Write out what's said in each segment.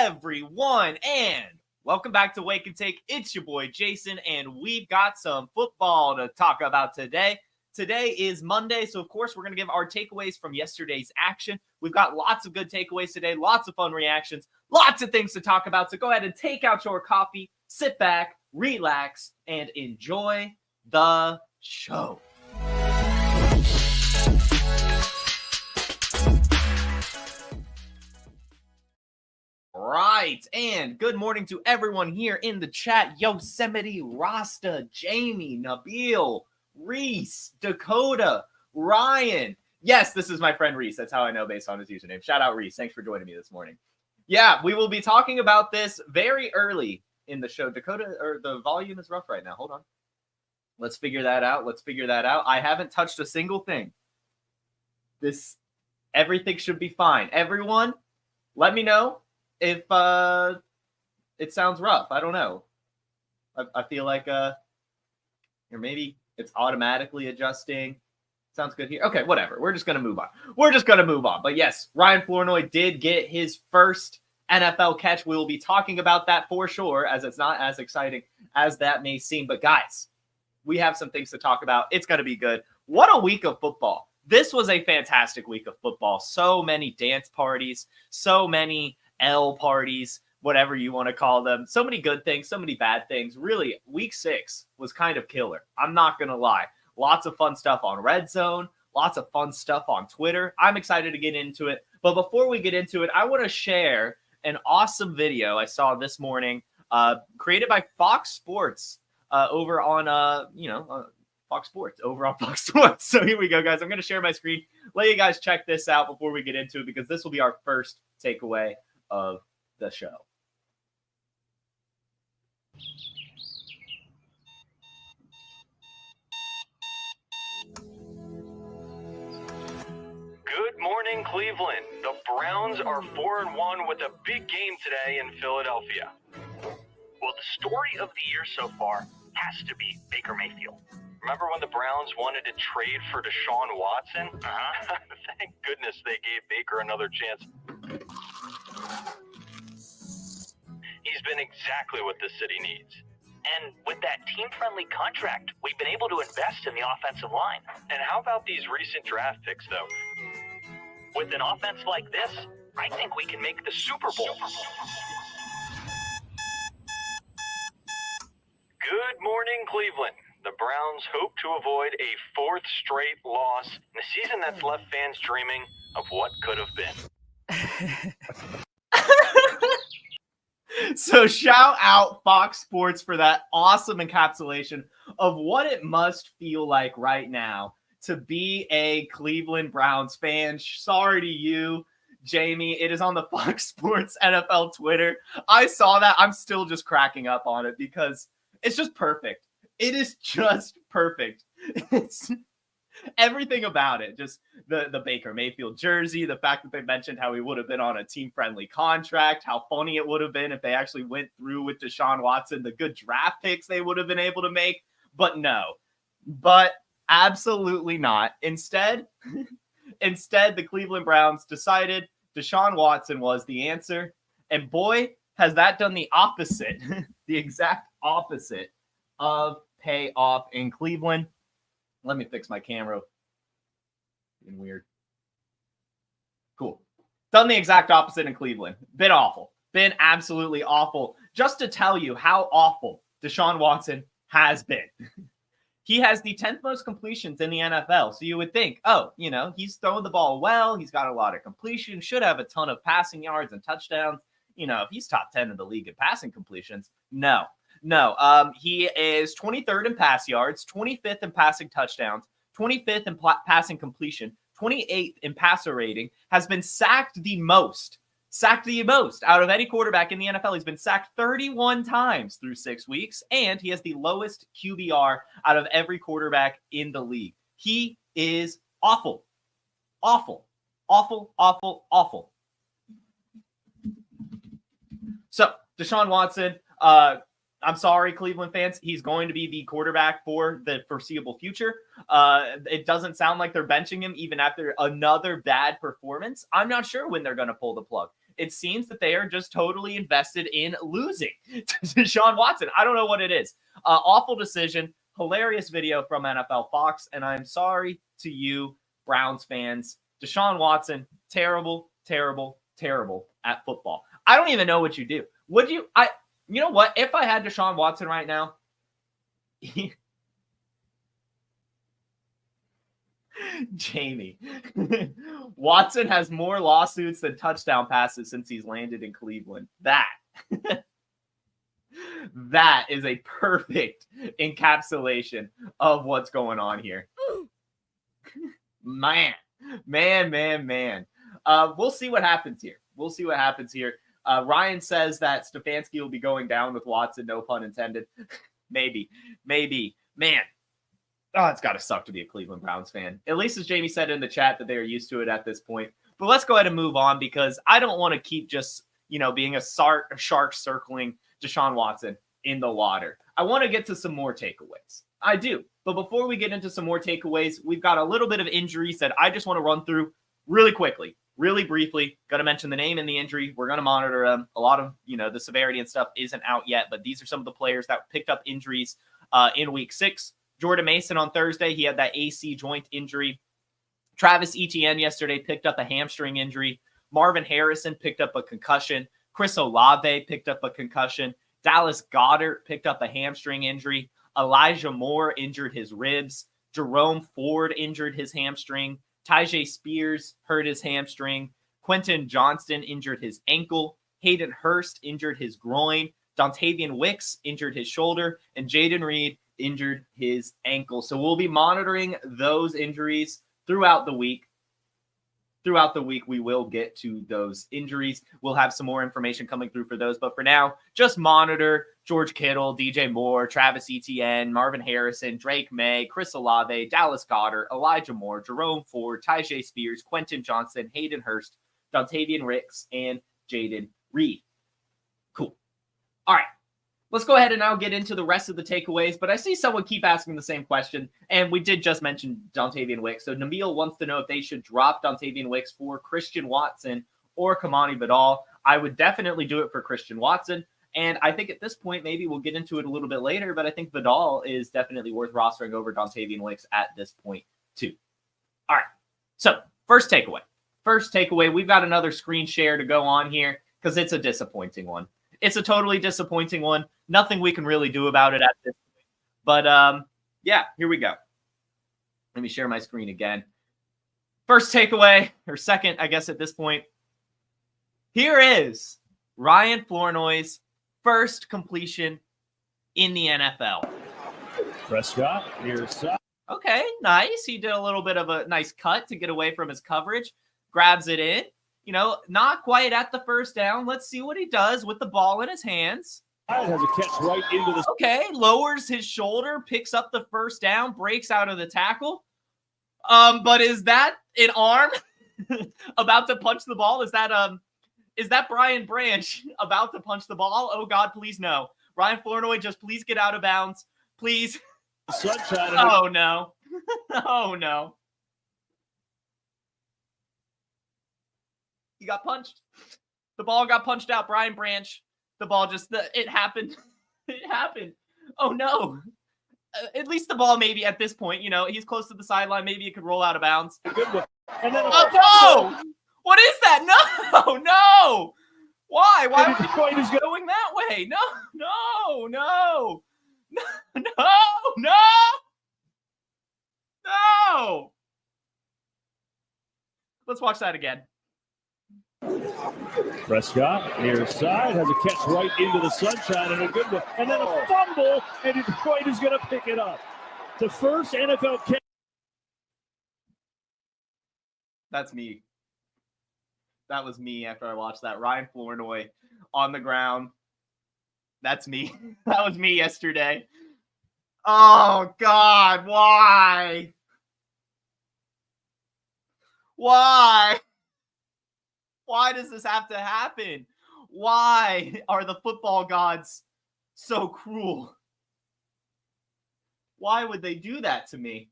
everyone, and welcome back to Wake and Take. It's your boy Jason, and we've got some football to talk about today. Today is Monday, so of course we're going to give our takeaways from yesterday's action. We've got lots of good takeaways today, lots of fun reactions, lots of things to talk about. So go ahead and take out your coffee, sit back, relax, and enjoy the show. Right, and good morning to everyone here in the chat. Yosemite, Rasta, Jamie, Nabil, Reese, Dakota, Ryan. Yes, this is my friend Reese. That's how I know based on his username. Shout out Reese. Thanks for joining me this morning. Yeah, we will be talking about this very early in the show. Dakota, or the volume is rough right now. Hold on. Let's figure that out. I haven't touched a single thing. Everything should be fine. Everyone, let me know if it sounds rough. I don't know. I feel like or maybe it's automatically adjusting. Sounds good here. Okay, whatever. We're just gonna move on. But yes, Ryan Flournoy did get his first NFL catch. We will be talking about that for sure, as it's not as exciting as that may seem. But guys, we have some things to talk about. It's gonna be good. What a week of football. This was a fantastic week of football. So many dance parties, so many L parties, whatever you want to call them. So many good things, so many bad things. Really, week 6 was kind of killer. I'm not going to lie. Lots of fun stuff on Red Zone, lots of fun stuff on Twitter. I'm excited to get into it. But before we get into it, I want to share an awesome video I saw this morning created by Fox Sports over on, Fox Sports, over on Fox Sports. So here we go, guys. I'm going to share my screen. Let you guys check this out before we get into it, because this will be our first takeaway of the show. Good morning, Cleveland. The Browns are 4-1 with a big game today in Philadelphia. Well, the story of the year so far has to be Baker Mayfield. Remember when the Browns wanted to trade for Deshaun Watson? Thank goodness they gave Baker another chance. He's been exactly what the city needs. And with that team-friendly contract, we've been able to invest in the offensive line. And how about these recent draft picks, though? With an offense like this, I think we can make the Super Bowl. Good morning, Cleveland. The Browns hope to avoid a 4th straight loss in a season that's left fans dreaming of what could have been. So shout out Fox Sports for that awesome encapsulation of what it must feel like right now to be a Cleveland Browns fan. Sorry to you, Jamie. It is on the Fox Sports NFL Twitter. I saw that. I'm still just cracking up on it because it's just perfect. It is just perfect. It's everything about it. Just the Baker Mayfield jersey, the fact that they mentioned how he would have been on a team-friendly contract, how funny it would have been if they actually went through with Deshaun Watson, the good draft picks they would have been able to make. But no. But absolutely not. Instead, the Cleveland Browns decided Deshaun Watson was the answer. And boy, has that done the opposite, the exact opposite of pay off in Cleveland. Let me fix my camera. Getting weird. Cool. Done the exact opposite in Cleveland. Been awful. Been absolutely awful. Just to tell you how awful Deshaun Watson has been. He has the 10th most completions in the NFL. So you would think, he's throwing the ball well. He's got a lot of completion. Should have a ton of passing yards and touchdowns. If he's top 10 in the league in passing completions. No. He is 23rd in pass yards, 25th in passing touchdowns, 25th in passing completion, 28th in passer rating, has been sacked the most out of any quarterback in the NFL. He's been sacked 31 times through 6 weeks, and he has the lowest QBR out of every quarterback in the league. He is awful. Awful. So, Deshaun Watson, I'm sorry, Cleveland fans. He's going to be the quarterback for the foreseeable future. It doesn't sound like they're benching him even after another bad performance. I'm not sure when they're going to pull the plug. it seems that they are just totally invested in losing to Deshaun Watson. I don't know what it is. Awful decision. Hilarious video from NFL Fox. And I'm sorry to you, Browns fans. Deshaun Watson, terrible, terrible, terrible at football. I don't even know what you do. Would you? You know what? If I had Deshaun Watson right now, Jamie, Watson has more lawsuits than touchdown passes since he's landed in Cleveland. That is a perfect encapsulation of what's going on here. Man. We'll see what happens here. Ryan says that Stefanski will be going down with Watson, no pun intended. Maybe. Man. Oh, it's got to suck to be a Cleveland Browns fan. At least as Jamie said in the chat that they are used to it at this point. But let's go ahead and move on because I don't want to keep just, being a shark circling Deshaun Watson in the water. I want to get to some more takeaways. I do. But before we get into some more takeaways, we've got a little bit of injuries that I just want to run through really quickly, really briefly. Going to mention the name and the injury. We're going to monitor them. A lot of, the severity and stuff isn't out yet, but these are some of the players that picked up injuries in week 6. Jordan Mason on Thursday, he had that AC joint injury. Travis Etienne yesterday picked up a hamstring injury. Marvin Harrison picked up a concussion. Chris Olave picked up a concussion. Dallas Goedert picked up a hamstring injury. Elijah Moore injured his ribs. Jerome Ford injured his hamstring. Tyjae Spears hurt his hamstring. Quentin Johnston injured his ankle. Hayden Hurst injured his groin. Dontavian Wicks injured his shoulder. And Jaden Reed injured his ankle. So we'll be monitoring those injuries throughout the week. Throughout the week, we will get to those injuries. We'll have some more information coming through for those. But for now, just monitor George Kittle, DJ Moore, Travis Etienne, Marvin Harrison, Drake May, Chris Olave, Dallas Goedert, Elijah Moore, Jerome Ford, Tyjae Spears, Quentin Johnston, Hayden Hurst, Dontavian Wicks, and Jaden Reed. Cool. All right. Let's go ahead and now get into the rest of the takeaways, but I see someone keep asking the same question, and we did just mention Dontavian Wicks. So Nabil wants to know if they should drop Dontavian Wicks for Christian Watson or Kanani Vidal. I would definitely do it for Christian Watson, and I think at this point, maybe we'll get into it a little bit later, but I think Vidal is definitely worth rostering over Dontavian Wicks at this point too. All right, so first takeaway, we've got another screen share to go on here because it's a disappointing one. It's a totally disappointing one. Nothing we can really do about it at this point. But, yeah, here we go. Let me share my screen again. First takeaway, or second, I guess, at this point. Here is Ryan Flournoy's first completion in the NFL. Prescott, near side. Okay, nice. He did a little bit of a nice cut to get away from his coverage. Grabs it in. Not quite at the first down. Let's see what he does with the ball in his hands. Has a catch right into the. Okay, lowers his shoulder, picks up the first down, breaks out of the tackle. But is that an arm about to punch the ball? Is that Brian Branch about to punch the ball? Oh God, please no. Ryan Flournoy, just please get out of bounds. Please. Sunshine. Oh no. Oh no. He got punched. The ball got punched out. Brian Branch. The ball it happened. It happened. Oh, no. At least the ball maybe at this point, he's close to the sideline. Maybe it could roll out of bounds. Good one. And then no! What is that? No! Why? Why would he be going that way? No! Let's watch that again. Prescott, near side, has a catch right into the sunshine and a good one. And then a fumble, and Detroit is going to pick it up. The first NFL catch. That's me. That was me after I watched that. Ryan Flournoy on the ground. That's me. That was me yesterday. Oh, God. Why? Why? Why does this have to happen? Why are the football gods so cruel? Why would they do that to me?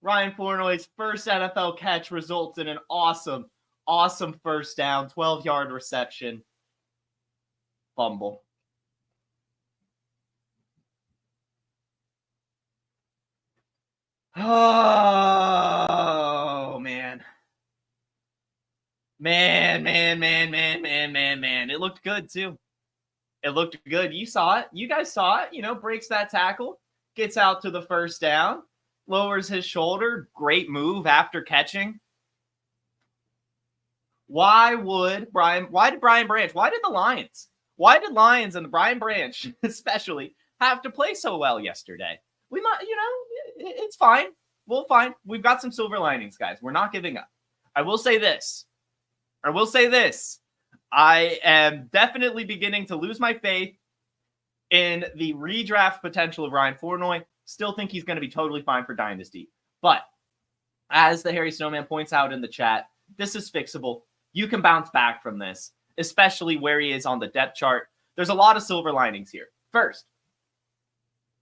Ryan Flournoy's first NFL catch results in an awesome Awesome first down, 12-yard reception, fumble. Oh, man. Man. It looked good, too. It looked good. You saw it. You guys saw it. Breaks that tackle, gets out to the first down, lowers his shoulder. Great move after catching. Why did Brian Branch, why did the Lions and the Brian Branch especially have to play so well yesterday? We might, it's fine. Fine. We've got some silver linings, guys. We're not giving up. I will say this. I am definitely beginning to lose my faith in the redraft potential of Ryan Flournoy. Still think he's going to be totally fine for Dynasty. But as the Harry Snowman points out in the chat, this is fixable. You can bounce back from this, especially where he is on the depth chart. There's a lot of silver linings here. First,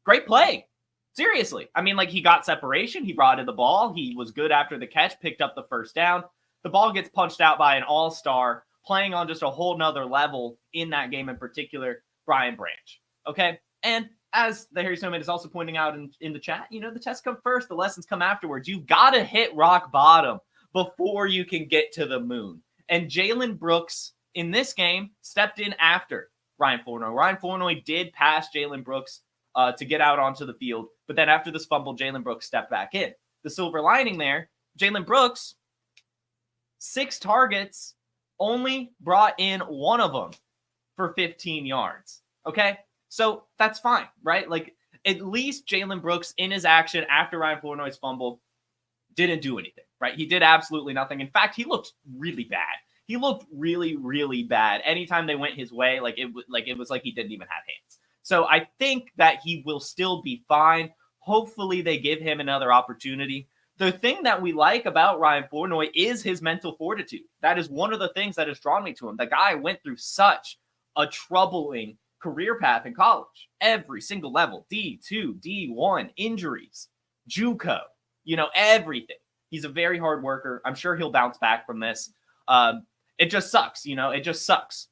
great play. Seriously. I mean, he got separation. He brought in the ball. He was good after the catch, picked up the first down. The ball gets punched out by an all-star playing on just a whole nother level in that game in particular, Brian Branch. Okay? And as the Harry Snowman is also pointing out in the chat, the tests come first, the lessons come afterwards. You've got to hit rock bottom before you can get to the moon. And Jalen Brooks in this game stepped in after Ryan Flournoy. Ryan Flournoy did pass Jalen Brooks to get out onto the field. But then after this fumble, Jalen Brooks stepped back in. The silver lining there, Jalen Brooks, 6 targets, only brought in one of them for 15 yards. Okay? So that's fine, right? At least Jalen Brooks in his action after Ryan Flournoy's fumble didn't do anything, right? He did absolutely nothing. In fact, he looked really bad. He looked really, really bad. Anytime they went his way, it was like he didn't even have hands. So I think that he will still be fine. Hopefully they give him another opportunity. The thing that we like about Ryan Flournoy is his mental fortitude. That is one of the things that has drawn me to him. The guy went through such a troubling career path in college. Every single level, D2, D1, injuries, JUCO, everything. He's a very hard worker. I'm sure he'll bounce back from this. It just sucks, it just sucks.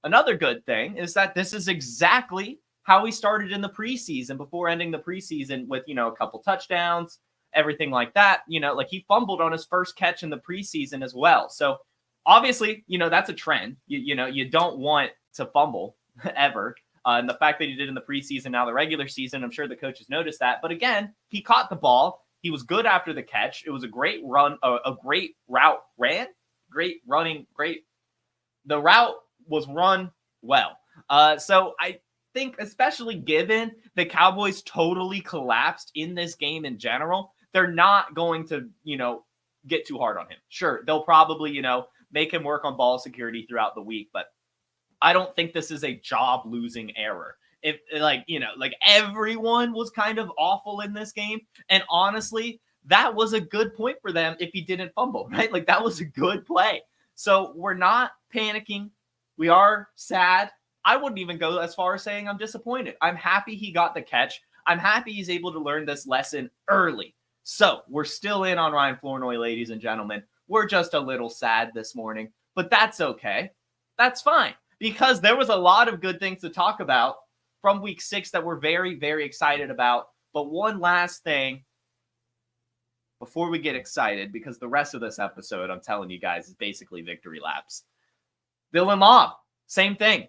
Another good thing is that this is exactly how he started in the preseason before ending the preseason with, a couple touchdowns, everything like that. He fumbled on his first catch in the preseason as well. So obviously, that's a trend. You don't want to fumble ever. And the fact that he did in the preseason, now the regular season, I'm sure the coaches noticed that. But again, he caught the ball. He was good after the catch. It was a great run, a great route ran, great running, great. The route was run well. So I think, especially given the Cowboys totally collapsed in this game in general, they're not going to, get too hard on him. Sure, they'll probably, make him work on ball security throughout the week, but I don't think this is a job-losing error. If everyone was kind of awful in this game, and honestly, that was a good point for them if he didn't fumble, right? That was a good play. So we're not panicking. We are sad. I wouldn't even go as far as saying I'm disappointed. I'm happy he got the catch. I'm happy he's able to learn this lesson early. So we're still in on Ryan Flournoy, ladies and gentlemen. We're just a little sad this morning, but that's okay. That's fine, because there was a lot of good things to talk about from week 6 that we're very, very excited about. But one last thing before we get excited, because the rest of this episode, I'm telling you guys, is basically victory laps. Dylan Lob, same thing.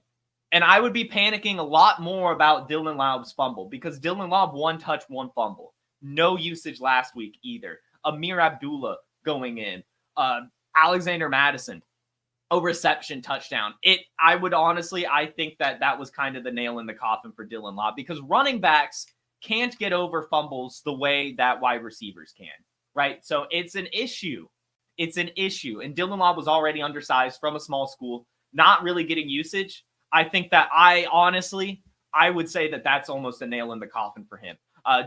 And I would be panicking a lot more about Dylan Lob's fumble, because Dylan Lob 1 touch, 1 fumble. No usage last week either. Amir Abdullah going in. Alexander Madison, a reception touchdown. I think that was kind of the nail in the coffin for Dylan Lob, because running backs can't get over fumbles the way that wide receivers can, right? So it's an issue. It's an issue. And Dylan Lob was already undersized from a small school, not really getting usage. I think that I would say that that's almost a nail in the coffin for him.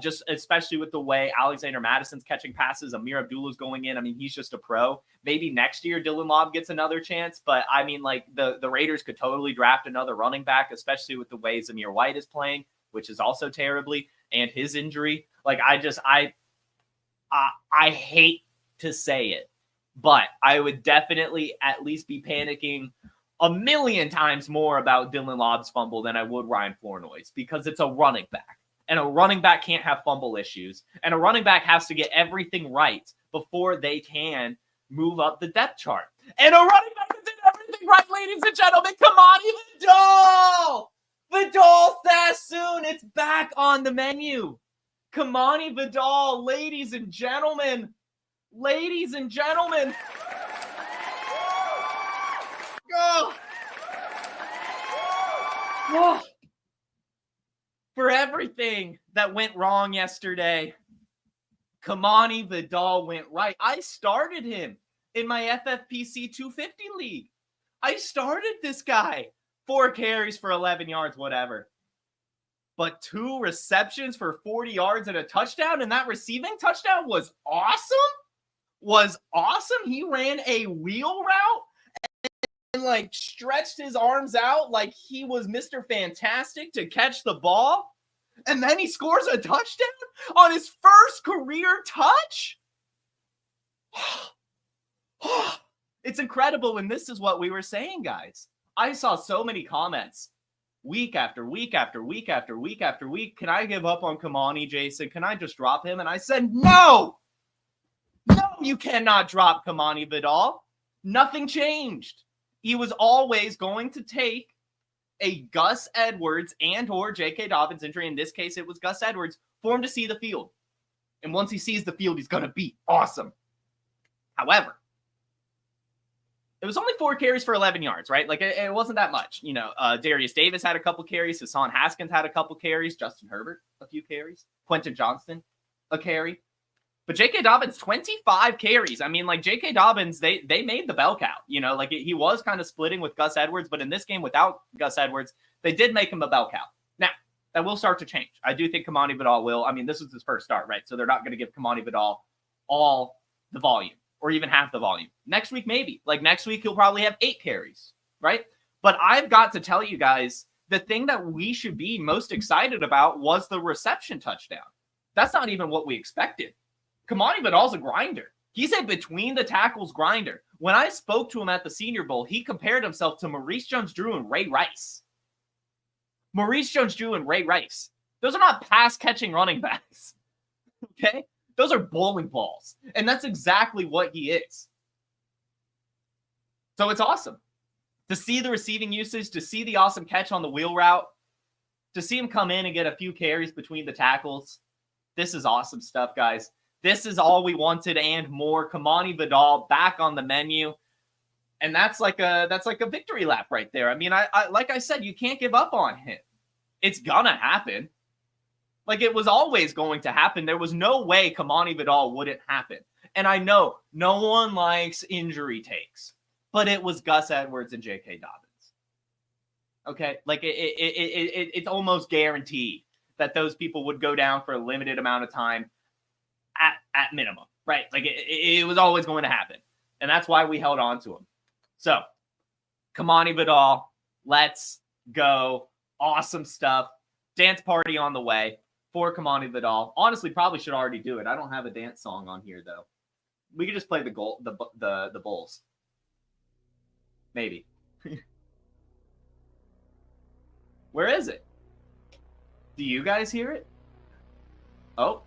Just especially with the way Alexander Madison's catching passes, Amir Abdullah's going in. I mean, he's just a pro. Maybe next year Dylan Lob gets another chance, but I mean, the Raiders could totally draft another running back, especially with the way Zamir White is playing, which is also terribly, and his injury. I hate to say it, But I would definitely at least be panicking a million times more about Dylan Lobb's fumble than I would Ryan Flournoy's, because it's a running back. And a running back can't have fumble issues. And a running back has to get everything right before they can move up the depth chart. And a running back that did everything right, ladies and gentlemen. Kanani Vidal! Vidal Sassoon, it's back on the menu. Kanani Vidal, ladies and gentlemen. Ladies and gentlemen. Oh. Oh. For everything that went wrong yesterday, Kanani Vidal went right. I started him in my FFPC 250 league. I started this guy. 4 carries for 11 yards, whatever. But 2 receptions for 40 yards and a touchdown, and that receiving touchdown was awesome. He ran a wheel route and like stretched his arms out like he was Mr. Fantastic to catch the ball. And then he scores a touchdown on his first career touch. It's incredible. And this is what we were saying, guys. I saw so many comments week after week after week after week after week. Can I give up on Kanani, Jason? Can I just drop him? And I said, no, you cannot drop Kanani Vidal. Nothing changed. He was always going to take a Gus Edwards and or J.K. Dobbins injury. In this case, it was Gus Edwards for him to see the field. And once he sees the field, he's going to be awesome. However, it was only 4 carries for 11 yards, right? Like, it wasn't that much. You know, Darius Davis had a couple carries. Hassan Haskins had a couple carries. Justin Herbert, a few carries. Quentin Johnston, a carry. But J.K. Dobbins, 25 carries. I mean, like, J.K. Dobbins, they made the bell cow. You know, like, he was kind of splitting with Gus Edwards. But in this game without Gus Edwards, they did make him a bell cow. Now, that will start to change. I do think Kanani Vidal will. I mean, this was his first start, right? So they're not going to give Kanani Vidal all the volume or even half the volume. Next week, maybe. Like, next week, he'll probably have 8 carries, right? But I've got to tell you guys, the thing that we should be most excited about was the reception touchdown. That's not even what we expected. Kanani Vidal's a grinder. He's a between the tackles grinder. When I spoke to him at the Senior Bowl, he compared himself to Maurice Jones-Drew and Ray Rice. Maurice Jones-Drew and Ray Rice. Those are not pass-catching running backs. Okay? Those are bowling balls. And that's exactly what he is. So it's awesome. To see the receiving usage, to see the awesome catch on the wheel route, to see him come in and get a few carries between the tackles. This is awesome stuff, guys. This is all we wanted and more. Kanani Vidal back on the menu. And that's like a victory lap right there. I mean, I like I said, you can't give up on him. It's gonna happen. Like, it was always going to happen. There was no way Kanani Vidal wouldn't happen. And I know no one likes injury takes, but it was Gus Edwards and J.K. Dobbins. Okay? Like, it's almost guaranteed that those people would go down for a limited amount of time at minimum, right? Like, it was always going to happen. And that's why we held on to him. So, Kanani Vidal, let's go. Awesome stuff. Dance party on the way for Kanani Vidal. Honestly, probably should already do it. I don't have a dance song on here, though. We could just play the Bulls. Maybe. Where is it? Do you guys hear it? Oh.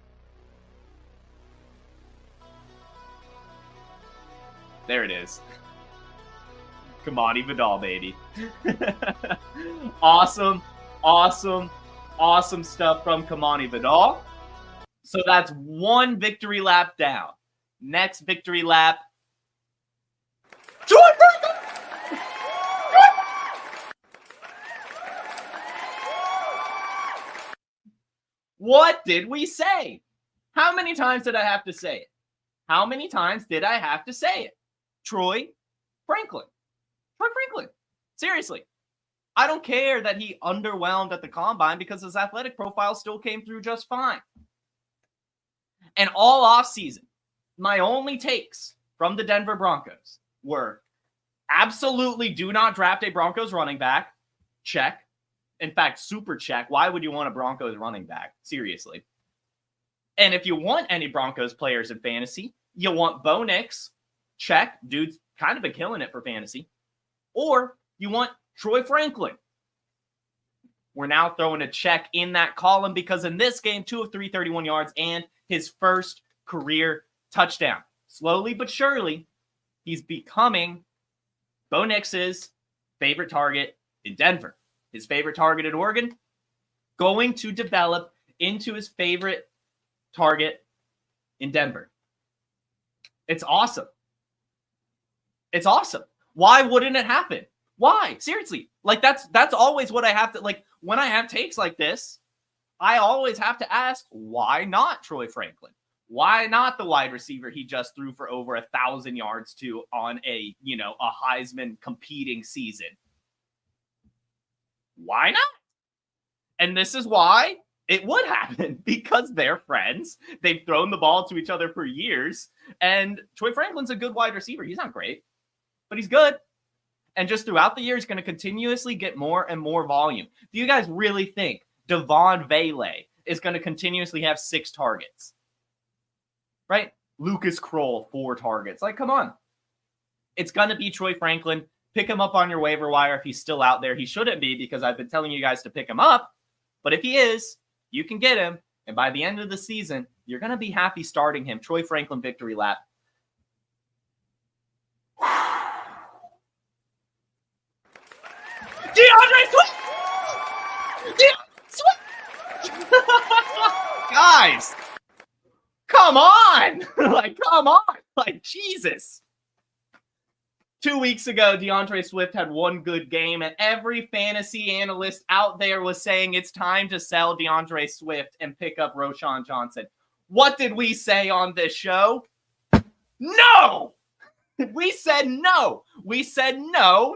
There it is. Kanani Vidal, baby. Awesome stuff from Kanani Vidal. So that's 1 victory lap down. Next victory lap. What did we say? How many times did I have to say it? How many times did I have to say it? Troy Franklin. Seriously. I don't care that he underwhelmed at the combine because his athletic profile still came through just fine. And all offseason, my only takes from the Denver Broncos were absolutely do not draft a Broncos running back. Check. In fact, super check. Why would you want a Broncos running back? Seriously. And if you want any Broncos players in fantasy, you want Bo Nix, check, dude's kind of been killing it for fantasy. Or you want Troy Franklin. We're now throwing a check in that column because in this game, 2 of 3, 31 yards, and his first career touchdown. Slowly but surely, he's becoming Bo Nix's favorite target in Denver. His favorite target at Oregon, going to develop into his favorite target in Denver. It's awesome. It's awesome. Why wouldn't it happen? Why? Seriously. Like, that's always what I have to, like, when I have takes like this, I always have to ask, why not Troy Franklin? Why not the wide receiver he just threw for over 1,000 yards to on a Heisman competing season? Why not? And this is why it would happen, because they're friends. They've thrown the ball to each other for years. And Troy Franklin's a good wide receiver. He's not great, but he's good. And just throughout the year, he's going to continuously get more and more volume. Do you guys really think Devon Vele is going to continuously have 6 targets? Right? Lucas Kroll, 4 targets. Like, come on. It's going to be Troy Franklin. Pick him up on your waiver wire if he's still out there. He shouldn't be, because I've been telling you guys to pick him up. But if he is, you can get him. And by the end of the season, you're going to be happy starting him. Troy Franklin victory lap. DeAndre Swift! DeAndre Swift! Guys, come on! Come on! Jesus. 2 weeks ago, DeAndre Swift had one good game, and every fantasy analyst out there was saying it's time to sell DeAndre Swift and pick up Roschon Johnson. What did we say on this show? No! We said no. We said no.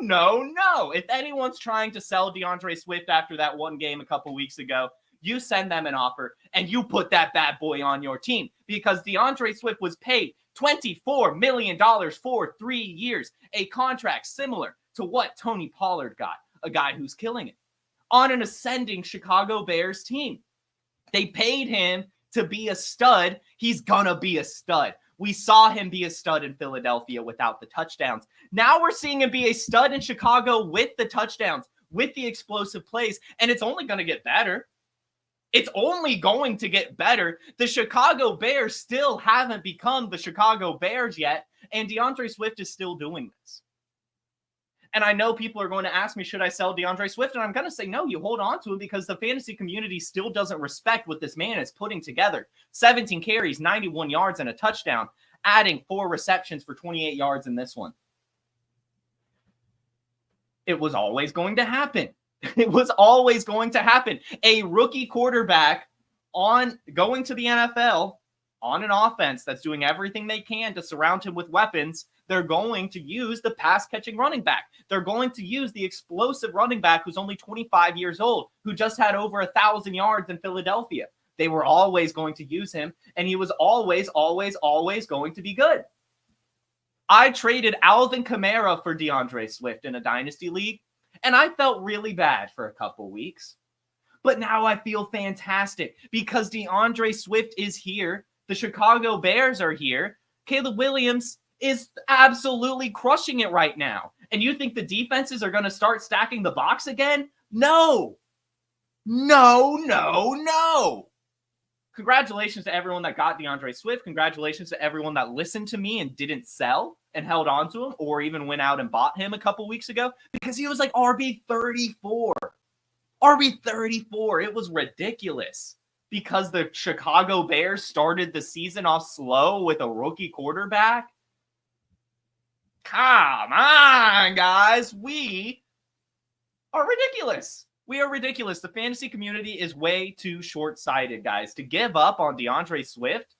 If anyone's trying to sell DeAndre Swift after that one game a couple weeks ago, you send them an offer and you put that bad boy on your team, because DeAndre Swift was paid $24 million for 3 years, a contract similar to what Tony Pollard got, a guy who's killing it, on an ascending Chicago Bears team. They paid him to be a stud. He's gonna be a stud. We saw him be a stud in Philadelphia without the touchdowns. Now we're seeing him be a stud in Chicago with the touchdowns, with the explosive plays, and it's only going to get better. It's only going to get better. The Chicago Bears still haven't become the Chicago Bears yet, and DeAndre Swift is still doing this. And I know people are going to ask me, should I sell DeAndre Swift? And I'm going to say, no, you hold on to him, because the fantasy community still doesn't respect what this man is putting together. 17 carries, 91 yards, and a touchdown, adding 4 receptions for 28 yards in this one. It was always going to happen. It was always going to happen. A rookie quarterback going to the NFL on an offense that's doing everything they can to surround him with weapons. They're going to use the pass-catching running back. They're going to use the explosive running back who's only 25 years old, who just had over 1,000 yards in Philadelphia. They were always going to use him, and he was always going to be good. I traded Alvin Kamara for DeAndre Swift in a dynasty league, and I felt really bad for a couple weeks. But now I feel fantastic because DeAndre Swift is here. The Chicago Bears are here. Caleb Williams is absolutely crushing it right now. And you think the defenses are going to start stacking the box again? No. Congratulations to everyone that got DeAndre Swift. Congratulations to everyone that listened to me and didn't sell and held on to him, or even went out and bought him a couple weeks ago, because he was like RB34. RB34. It was ridiculous because the Chicago Bears started the season off slow with a rookie quarterback. Come on, guys. We are ridiculous. We are ridiculous. The fantasy community is way too short-sighted, guys, to give up on DeAndre Swift.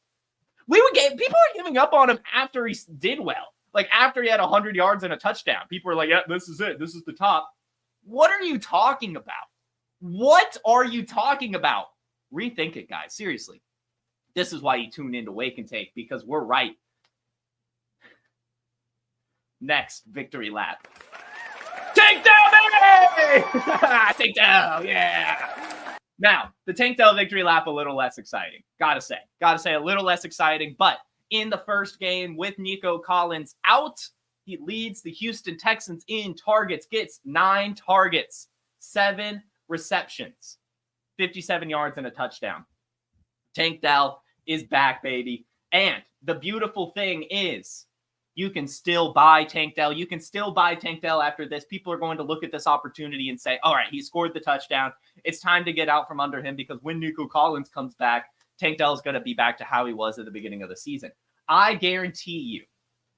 People are giving up on him after he did well. Like, after he had 100 yards and a touchdown. People are like, yeah, this is it. This is the top. What are you talking about? What are you talking about? Rethink it, guys. Seriously. This is why you tune into Wake and Take, because we're right. Next, victory lap. Tank down, baby! Tank down, yeah. Now, the Tank down victory lap, a little less exciting. Gotta say, a little less exciting, but in the first game with Nico Collins out. He leads the Houston Texans in targets, gets 9 targets, 7 receptions, 57 yards and a touchdown. Tank Dell is back, baby. And the beautiful thing is you can still buy Tank Dell. You can still buy Tank Dell after this. People are going to look at this opportunity and say, all right, he scored the touchdown. It's time to get out from under him because when Nico Collins comes back, Tank Dell is going to be back to how he was at the beginning of the season. I guarantee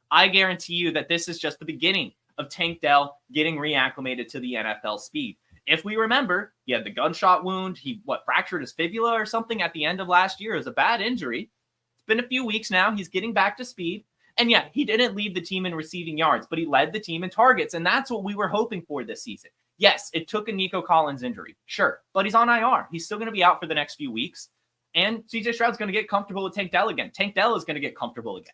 you that this is just the beginning of Tank Dell getting reacclimated to the NFL speed. If we remember, he had the gunshot wound. He fractured his fibula or something at the end of last year. It was a bad injury. It's been a few weeks now. He's getting back to speed. And yeah, he didn't lead the team in receiving yards, but he led the team in targets. And that's what we were hoping for this season. Yes, it took a Nico Collins injury. Sure. But he's on IR. He's still going to be out for the next few weeks. And CJ Stroud's going to get comfortable with Tank Dell again. Tank Dell is going to get comfortable again.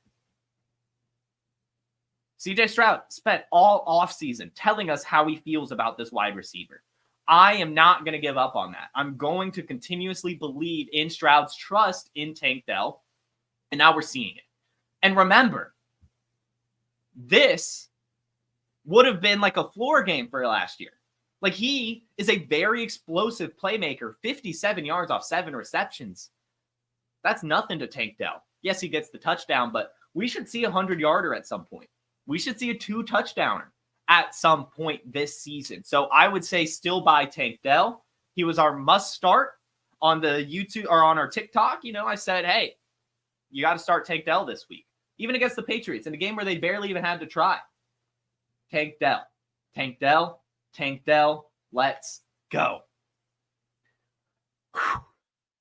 CJ Stroud spent all offseason telling us how he feels about this wide receiver. I am not going to give up on that. I'm going to continuously believe in Stroud's trust in Tank Dell. And now we're seeing it. And remember, this would have been like a floor game for last year. Like, he is a very explosive playmaker, 57 yards off 7 receptions. That's nothing to Tank Dell. Yes, he gets the touchdown, but we should see a 100-yarder at some point. We should see a 2-touchdowner at some point this season. So I would say still buy Tank Dell. He was our must start on the YouTube or on our TikTok. You know, I said, hey, you got to start Tank Dell this week. Even against the Patriots in a game where they barely even had to try. Tank Dell. Tank Dell. Tank Dell, let's go. Whew.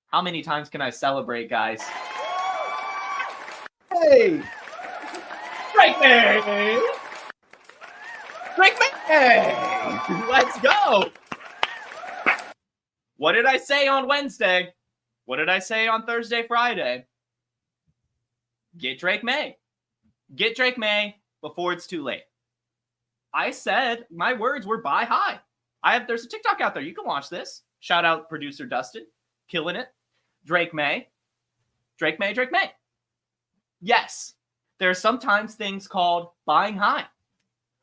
How many times can I celebrate, guys? Hey! Drake Maye! Drake Maye! Let's go! What did I say on Wednesday? What did I say on Thursday, Friday? Get Drake Maye. Get Drake Maye before it's too late. I said my words were buy high. There's a TikTok out there. You can watch this. Shout out producer Dustin. Killing it. Drake Maye. Drake Maye, Drake Maye. Yes, there are sometimes things called buying high.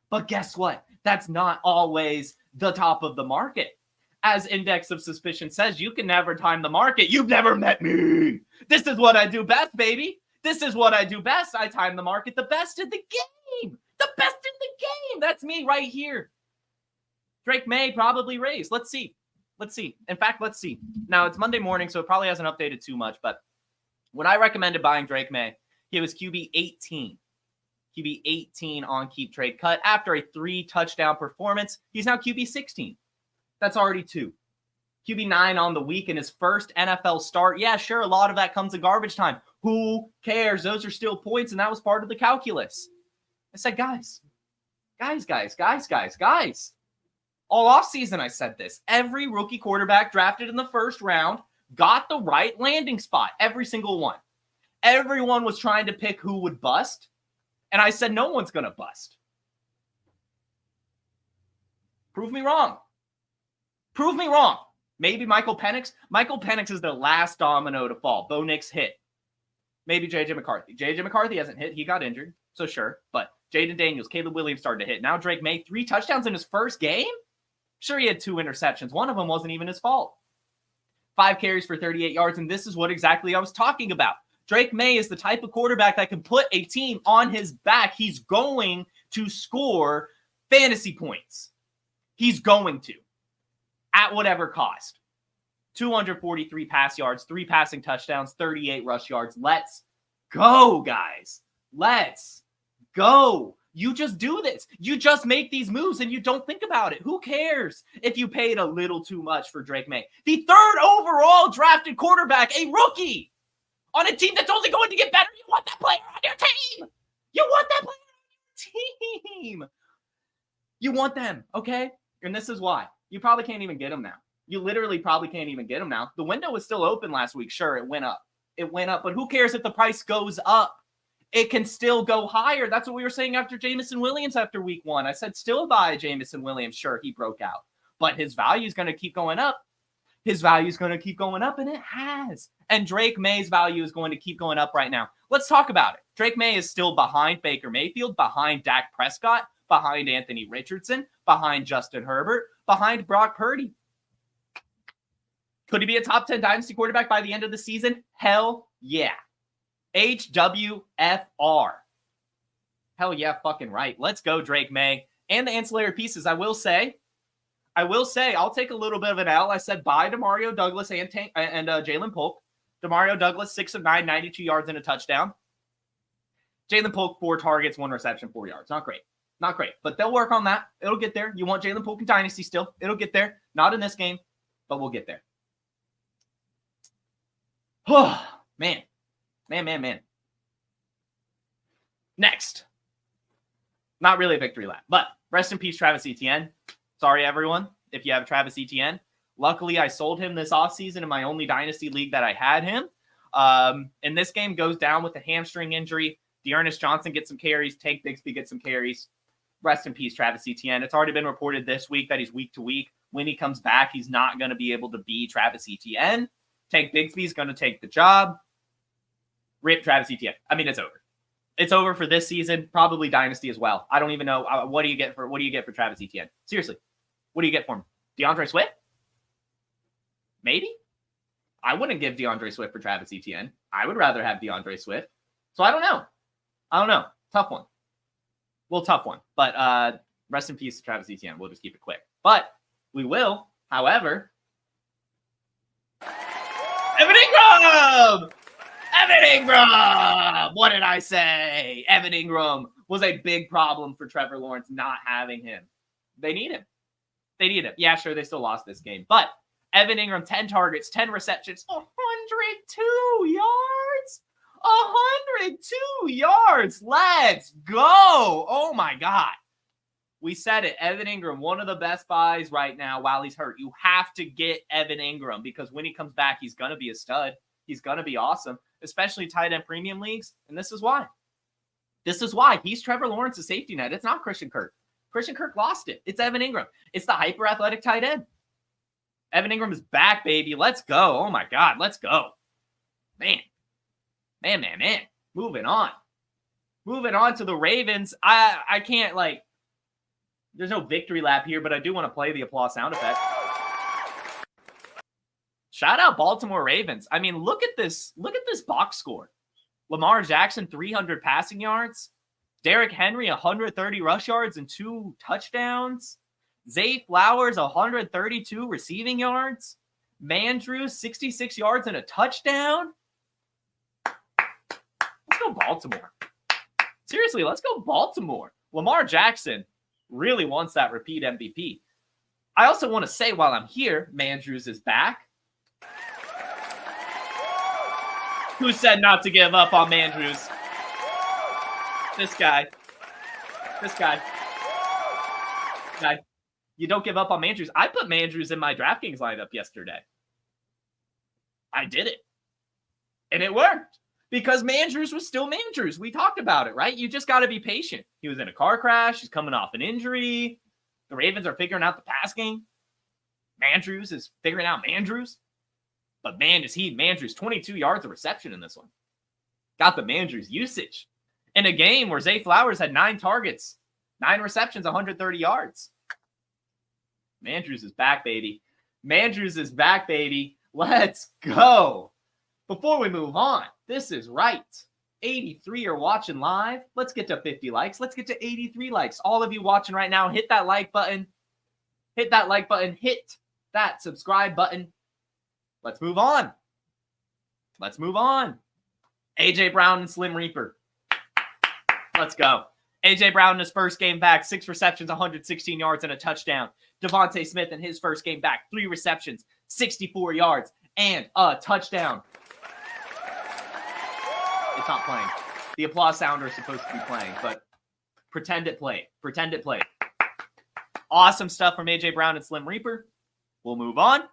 But guess what? That's not always the top of the market. As Index of Suspicion says, you can never time the market. You've never met me. This is what I do best, baby. This is what I do best. I time the market the best in the game. The best in the game. That's me right here. Drake Maye probably raised. Let's see. In fact, let's see. Now, it's Monday morning, so it probably hasn't updated too much. But when I recommended buying Drake Maye, he was QB 18. QB 18 on Keep Trade Cut. After a 3-touchdown performance, he's now QB 16. That's already 2. QB 9 on the week in his first NFL start. Yeah, sure, a lot of that comes in garbage time. Who cares? Those are still points, and that was part of the calculus. I said, guys. All offseason, I said this. Every rookie quarterback drafted in the first round got the right landing spot. Every single one. Everyone was trying to pick who would bust. And I said, no one's going to bust. Prove me wrong. Maybe Michael Penix. Michael Penix is the last domino to fall. Bo Nix hit. Maybe J.J. McCarthy. J.J. McCarthy hasn't hit. He got injured. So sure. But Jaden Daniels, Caleb Williams started to hit. Now Drake Maye, 3 touchdowns in his first game? Sure, he had 2 interceptions. One of them wasn't even his fault. 5 carries for 38 yards, and this is what exactly I was talking about. Drake Maye is the type of quarterback that can put a team on his back. He's going to score fantasy points. He's going to. At whatever cost. 243 pass yards, 3 passing touchdowns, 38 rush yards. Let's go, guys. Let's go. You just do this. You just make these moves and you don't think about it. Who cares if you paid a little too much for Drake Maye? The 3rd overall drafted quarterback, a rookie, on a team that's only going to get better. You want that player on your team. You want them, okay? And this is why. You probably can't even get him now. You literally probably can't even get him now. The window was still open last week. Sure, it went up. But who cares if the price goes up? It can still go higher. That's what we were saying after Jameson Williams after week 1. I said still buy Jameson Williams. Sure, he broke out. But his value is going to keep going up. And it has. And Drake Maye's value is going to keep going up right now. Let's talk about it. Drake Maye is still behind Baker Mayfield, behind Dak Prescott, behind Anthony Richardson, behind Justin Herbert, behind Brock Purdy. Could he be a top 10 dynasty quarterback by the end of the season? Hell yeah. HWFR. Hell yeah, fucking right. Let's go, Drake Maye. And the ancillary pieces, I will say, I'll take a little bit of an L. I said bye to Demario Douglas and Jalen Polk. Demario Douglas, 6 of 9, 92 yards and a touchdown. Jalen Polk, 4 targets, 1 reception, 4 yards. Not great. Not great. But they'll work on that. It'll get there. You want Jalen Polk in Dynasty still. It'll get there. Not in this game, but we'll get there. Oh, man. Man. Next. Not really a victory lap, but rest in peace, Travis Etienne. Sorry, everyone, if you have Travis Etienne. Luckily, I sold him this offseason in my only dynasty league that I had him. And this game goes down with a hamstring injury. Dearness Johnson gets some carries. Tank Bigsby gets some carries. Rest in peace, Travis Etienne. It's already been reported this week that he's week to week. When he comes back, he's not going to be able to be Travis Etienne. Tank Bigsby is going to take the job. Rip Travis Etienne. I mean, it's over. It's over for this season, probably dynasty as well. I don't even know what do you get for Travis Etienne? Seriously, what do you get for him? DeAndre Swift? Maybe. I wouldn't give DeAndre Swift for Travis Etienne. I would rather have DeAndre Swift. So I don't know. Tough one. Well, tough one. But rest in peace, Travis Etienne. We'll just keep it quick. But we will, however. Evan Ingram! What did I say? Evan Ingram was a big problem for Trevor Lawrence not having him. They need him. Yeah, sure, they still lost this game. But Evan Ingram, 10 targets, 10 receptions, 102 yards. 102 yards. Let's go. Oh, my God. We said it. Evan Ingram, one of the best buys right now while he's hurt. You have to get Evan Ingram because when he comes back, he's going to be a stud. He's going to be awesome, especially tight end premium leagues. And this is why. He's Trevor Lawrence's safety net. It's not Christian Kirk. Christian Kirk lost it. It's Evan Ingram. It's the hyper-athletic tight end. Evan Ingram is back, baby. Let's go. Oh, my God. Let's go. Man. Moving on to the Ravens. I can't, there's no victory lap here, but I do want to play the applause sound effect. Shout out Baltimore Ravens. I mean, look at this box score. Lamar Jackson, 300 passing yards. Derrick Henry, 130 rush yards and 2 touchdowns. Zay Flowers, 132 receiving yards. Mandrews, 66 yards and a touchdown. Let's go Baltimore. Seriously, let's go Baltimore. Lamar Jackson really wants that repeat MVP. I also want to say while I'm here, Mandrews is back. Who said not to give up on Mandrews? This guy. You don't give up on Mandrews. I put Mandrews in my DraftKings lineup yesterday. I did it. And it worked. Because Mandrews was still Mandrews. We talked about it, right? You just got to be patient. He was in a car crash. He's coming off an injury. The Ravens are figuring out the pass game. Mandrews is figuring out Mandrews. But man, is he Mandrews. 22 yards of reception in this one. Got the Mandrews usage. In a game where Zay Flowers had 9 targets, 9 receptions, 130 yards. Mandrews is back, baby. Let's go. Before we move on, this is right. 83 are watching live. Let's get to 50 likes. Let's get to 83 likes. All of you watching right now, hit that like button. Hit that subscribe button. Let's move on. A.J. Brown and Slim Reaper. Let's go. A.J. Brown in his first game back, 6 receptions, 116 yards and a touchdown. Devontae Smith in his first game back, 3 receptions, 64 yards and a touchdown. It's not playing. The applause sounder is supposed to be playing, but pretend it played. Awesome stuff from A.J. Brown and Slim Reaper. We'll move on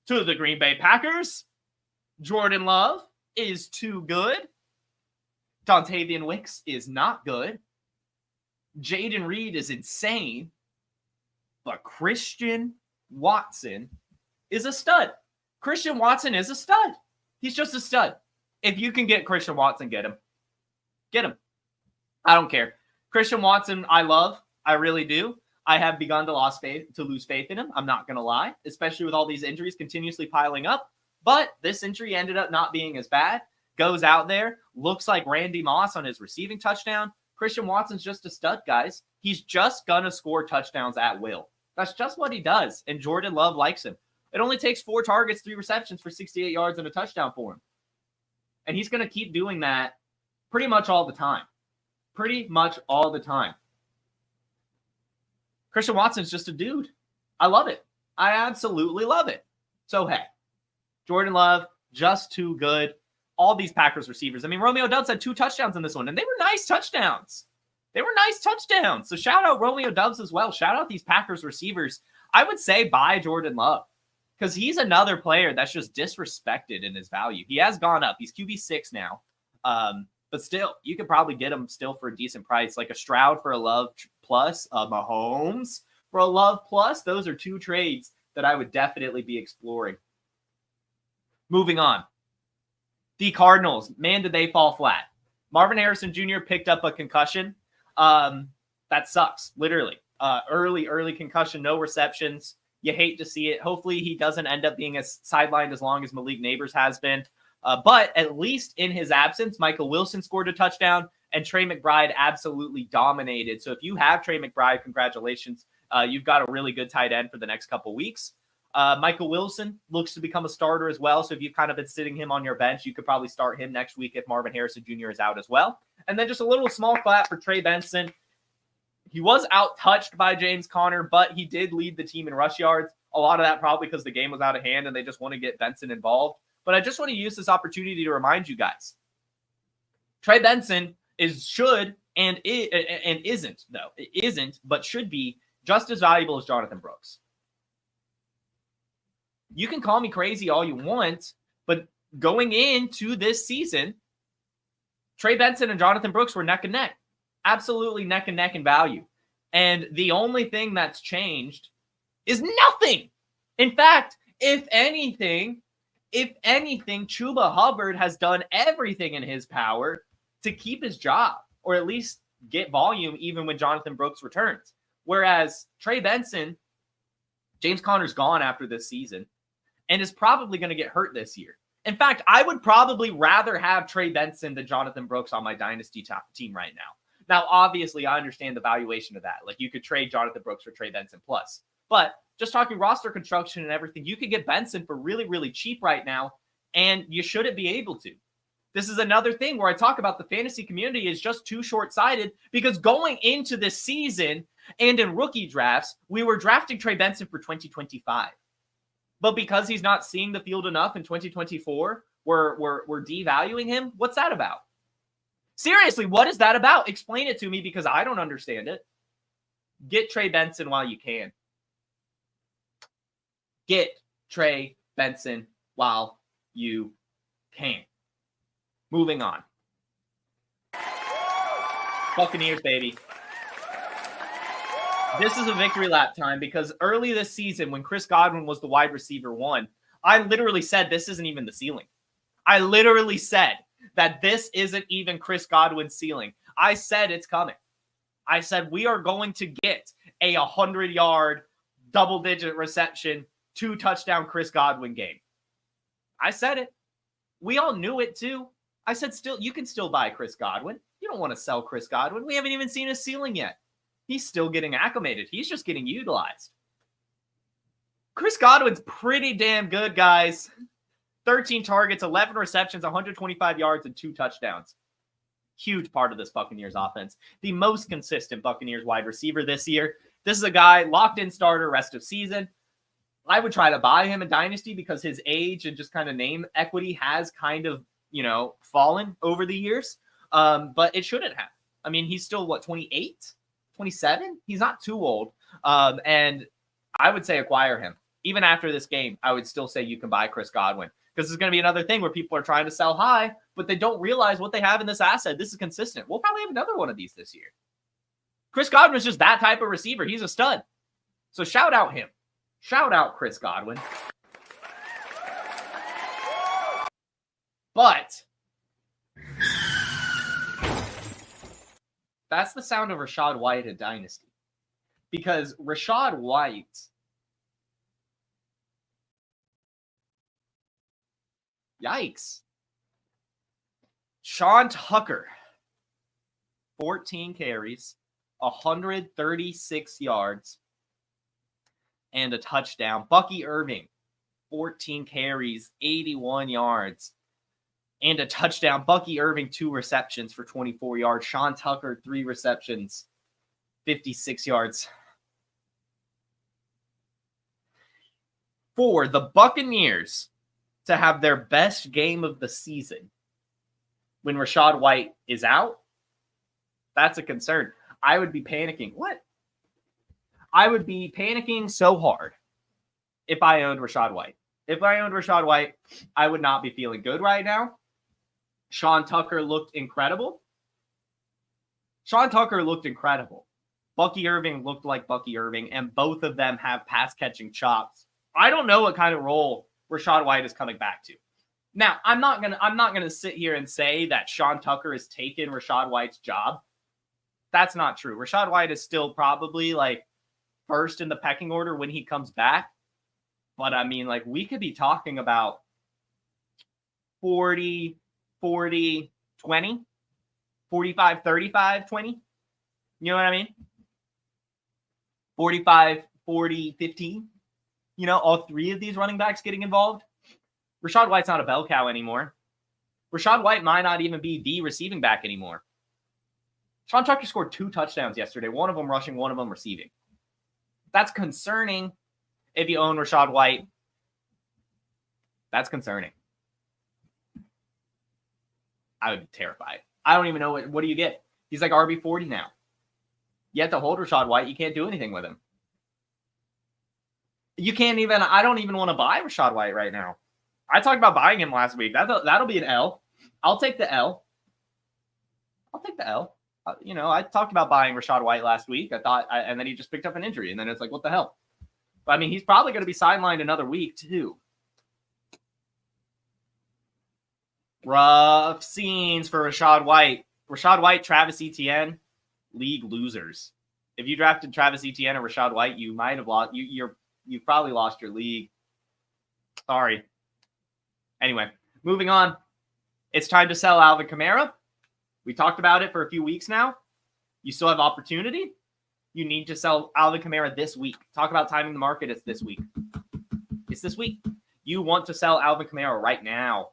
to the Green Bay Packers. Jordan Love is too good. Dontavian Wicks is not good. Jaden Reed is insane. But Christian Watson is a stud. Christian Watson is a stud. He's just a stud. If you can get Christian Watson, get him. Get him. I don't care. Christian Watson, I love. I really do. I have begun to lose faith in him. I'm not going to lie, especially with all these injuries continuously piling up. But this injury ended up not being as bad. Goes out there, looks like Randy Moss on his receiving touchdown. Christian Watson's just a stud, guys. He's just going to score touchdowns at will. That's just what he does, and Jordan Love likes him. It only takes 4 targets, 3 receptions for 68 yards and a touchdown for him. And he's going to keep doing that pretty much all the time. Pretty much all the time. Christian Watson's just a dude. I love it. I absolutely love it. So, hey, Jordan Love, just too good. All these Packers receivers. I mean, Romeo Doubs had 2 touchdowns in this one, and they were nice touchdowns. So shout out Romeo Doubs as well. Shout out these Packers receivers. I would say buy Jordan Love because he's another player that's just disrespected in his value. He has gone up. He's QB6 now. But still, you could probably get him still for a decent price, like a Stroud for a Love plus, a Mahomes for a Love plus. Those are 2 trades that I would definitely be exploring. Moving on. The Cardinals, man, did they fall flat. Marvin Harrison Jr. picked up a concussion. That sucks, literally. Early concussion, no receptions. You hate to see it. Hopefully he doesn't end up being as sidelined as long as Malik Neighbors has been. But at least in his absence, Michael Wilson scored a touchdown, and Trey McBride absolutely dominated. So if you have Trey McBride, congratulations. You've got a really good tight end for the next couple weeks. Michael Wilson looks to become a starter as well. So if you've kind of been sitting him on your bench, you could probably start him next week if Marvin Harrison Jr. is out as well. And then just a little small clap for Trey Benson. He was out-touched by James Conner, but he did lead the team in rush yards. A lot of that probably because the game was out of hand and they just want to get Benson involved. But I just want to use this opportunity to remind you guys. Trey Benson should be just as valuable as Jonathan Brooks. You can call me crazy all you want, but going into this season, Trey Benson and Jonathan Brooks were neck and neck. Absolutely neck and neck in value. And the only thing that's changed is nothing. In fact, if anything, Chuba Hubbard has done everything in his power to keep his job or at least get volume even when Jonathan Brooks returns. Whereas Trey Benson, James Conner's gone after this season and is probably going to get hurt this year. In fact, I would probably rather have Trey Benson than Jonathan Brooks on my dynasty team right now. Now, obviously, I understand the valuation of that. Like, you could trade Jonathan Brooks for Trey Benson plus. But just talking roster construction and everything, you could get Benson for really, really cheap right now, and you shouldn't be able to. This is another thing where I talk about the fantasy community is just too short-sighted because going into this season and in rookie drafts, we were drafting Trey Benson for 2025. But because he's not seeing the field enough in 2024, we're devaluing him. What's that about? Seriously, what is that about? Explain it to me because I don't understand it. Get Trey Benson while you can. Get Trey Benson while you can. Moving on. Buccaneers, baby. This is a victory lap time because early this season when Chris Godwin was the wide receiver 1, I literally said this isn't even the ceiling. I literally said that this isn't even Chris Godwin's ceiling. I said it's coming. I said we are going to get a 100-yard, double-digit reception, 2-touchdown Chris Godwin game. I said it. We all knew it too. I said you can still buy Chris Godwin. You don't want to sell Chris Godwin. We haven't even seen his ceiling yet. He's still getting acclimated. He's just getting utilized. Chris Godwin's pretty damn good, guys. 13 targets, 11 receptions, 125 yards, and 2 touchdowns. Huge part of this Buccaneers offense. The most consistent Buccaneers wide receiver this year. This is a guy, locked-in starter rest of season. I would try to buy him in Dynasty because his age and just kind of name equity has kind of, fallen over the years. But it shouldn't have. I mean, he's still, 28? 27? He's not too old. And I would say acquire him. Even after this game, I would still say you can buy Chris Godwin. Because it's going to be another thing where people are trying to sell high, but they don't realize what they have in this asset. This is consistent. We'll probably have another one of these this year. Chris Godwin is just that type of receiver. He's a stud. So shout out him. Shout out Chris Godwin. But That's the sound of Rashad White at Dynasty. Because Rashad White, yikes. Sean Tucker, 14 carries, 136 yards, and a touchdown. Bucky Irving, 14 carries, 81 yards, and a touchdown. Bucky Irving, 2 receptions for 24 yards. Sean Tucker, 3 receptions, 56 yards. For the Buccaneers to have their best game of the season when Rashad White is out, that's a concern. I would be panicking. What? I would be panicking so hard if I owned Rashad White. If I owned Rashad White, I would not be feeling good right now. Sean Tucker looked incredible. Bucky Irving looked like Bucky Irving, and both of them have pass-catching chops. I don't know what kind of role Rashad White is coming back to. Now, I'm not gonna sit here and say that Sean Tucker has taken Rashad White's job. That's not true. Rashad White is still probably like first in the pecking order when he comes back. But I mean, like, we could be talking about 40, 20, 45, 35, 20. You know what I mean? 45, 40, 15. You know, all 3 of these running backs getting involved. Rashad White's not a bell cow anymore. Rashad White might not even be the receiving back anymore. Sean Tucker scored 2 touchdowns yesterday, one of them rushing, one of them receiving. That's concerning if you own Rashad White. That's concerning. I would be terrified. I don't even know what do you get? He's like RB40 now. You have to hold Rashad White. You can't do anything with him. I don't even want to buy Rashad White right now. I talked about buying him last week. That'll be an L. I'll take the L. I talked about buying Rashad White last week. And then he just picked up an injury. And then it's like, what the hell? But I mean, he's probably going to be sidelined another week too. Rough scenes for Rashad White. Rashad White, Travis Etienne, league losers. If you drafted Travis Etienne or Rashad White, you might have lost. You've probably lost your league. Sorry. Anyway, moving on. It's time to sell Alvin Kamara. We talked about it for a few weeks now. You still have opportunity. You need to sell Alvin Kamara this week. Talk about timing the market. It's this week. You want to sell Alvin Kamara right now.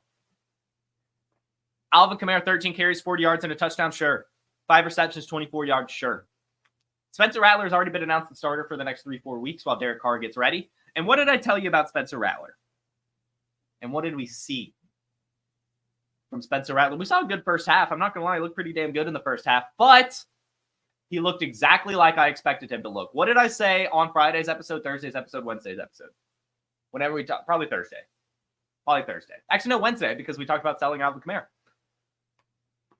Alvin Kamara, 13 carries, 40 yards, and a touchdown. Sure. 5 receptions, 24 yards. Sure. Spencer Rattler has already been announced the starter for the next 3-4 weeks while Derek Carr gets ready. And what did I tell you about Spencer Rattler? And what did we see from Spencer Rattler? We saw a good first half. I'm not going to lie. He looked pretty damn good in the first half. But he looked exactly like I expected him to look. What did I say on Friday's episode, Thursday's episode, Wednesday's episode? Whenever we talk, probably Thursday. Actually, no, Wednesday, because we talked about selling Alvin Kamara.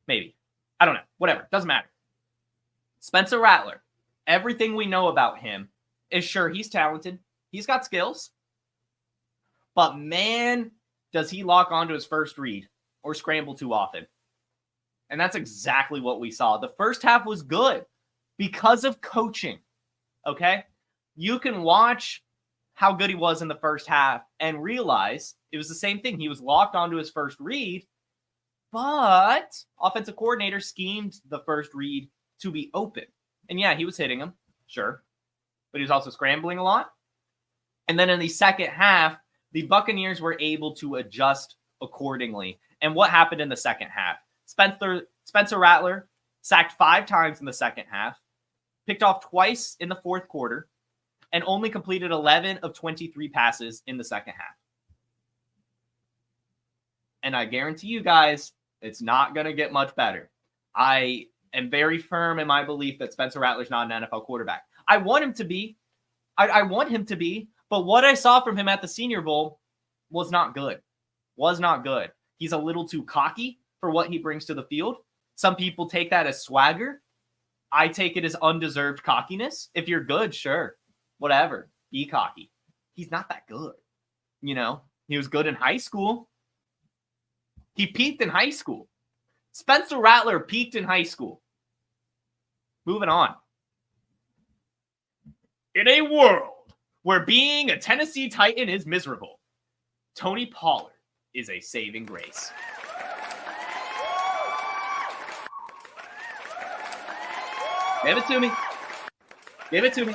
Maybe. I don't know. Whatever. Doesn't matter. Spencer Rattler. Everything we know about him is sure he's talented. He's got skills. But man, does he lock onto his first read or scramble too often. And that's exactly what we saw. The first half was good because of coaching. Okay? You can watch how good he was in the first half and realize it was the same thing. He was locked onto his first read, but offensive coordinator schemed the first read to be open. And yeah, he was hitting him, sure. But he was also scrambling a lot. And then in the second half, the Buccaneers were able to adjust accordingly. And what happened in the second half? Spencer Rattler sacked 5 times in the second half, picked off twice in the fourth quarter, and only completed 11 of 23 passes in the second half. And I guarantee you guys, it's not going to get much better. I am very firm in my belief that Spencer Rattler's not an NFL quarterback. I want him to be. I want him to be. But what I saw from him at the Senior Bowl was not good. He's a little too cocky for what he brings to the field. Some people take that as swagger. I take it as undeserved cockiness. If you're good, sure. Whatever. Be cocky. He's not that good. You know, he was good in high school. He peaked in high school. Spencer Rattler peaked in high school. Moving on. In a world where being a Tennessee Titan is miserable, Tony Pollard is a saving grace. Give it to me. Give it to me.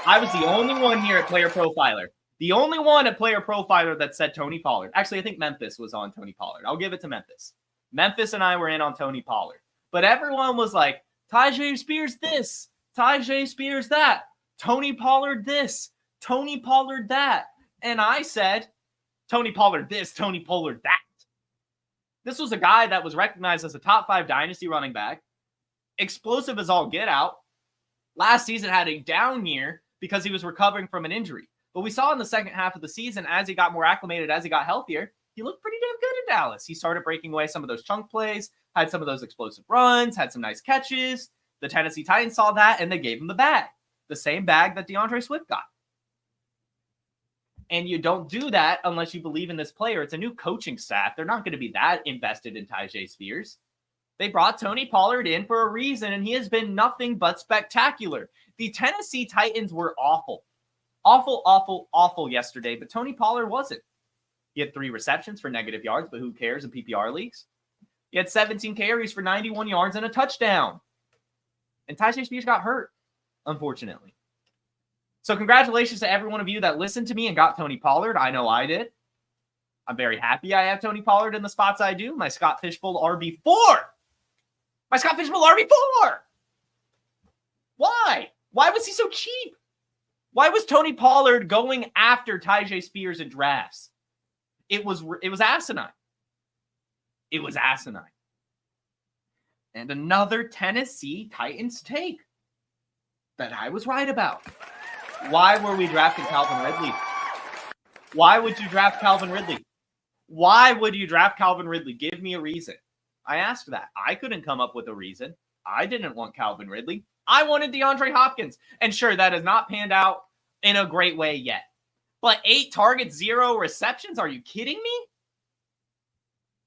I was the only one here at Player Profiler. The only one at Player Profiler that said Tony Pollard. Actually, I think Memphis was on Tony Pollard. I'll give it to Memphis. Memphis and I were in on Tony Pollard. But everyone was like, Tyjae Spears this, Tyjae Spears that, Tony Pollard this, Tony Pollard that. And I said, Tony Pollard this, Tony Pollard that. This was a guy that was recognized as a top 5 dynasty running back. Explosive as all get out. Last season had a down year because he was recovering from an injury. But we saw in the second half of the season, as he got more acclimated, as he got healthier, he looked pretty damn good in Dallas. He started breaking away some of those chunk plays, had some of those explosive runs, had some nice catches. The Tennessee Titans saw that, and they gave him the bag. The same bag that DeAndre Swift got. And you don't do that unless you believe in this player. It's a new coaching staff. They're not going to be that invested in Tyjae Spears. They brought Tony Pollard in for a reason, and he has been nothing but spectacular. The Tennessee Titans were awful. Awful, awful, awful yesterday, but Tony Pollard wasn't. He had 3 receptions for negative yards, but who cares in PPR leagues? He had 17 carries for 91 yards and a touchdown. And Tyjae Spears got hurt, unfortunately. So congratulations to every one of you that listened to me and got Tony Pollard. I know I did. I'm very happy I have Tony Pollard in the spots I do. My Scott Fishbowl RB4. My Scott Fishbowl RB4. Why? Why was he so cheap? Why was Tony Pollard going after Tyjae Spears in drafts? It was asinine. It was asinine. And another Tennessee Titans take that I was right about. Why were we drafting Calvin Ridley? Why would you draft Calvin Ridley? Why would you draft Calvin Ridley? Give me a reason. I asked that. I couldn't come up with a reason. I didn't want Calvin Ridley. I wanted DeAndre Hopkins. And sure, that has not panned out in a great way yet. But 8 targets, 0 receptions? Are you kidding me?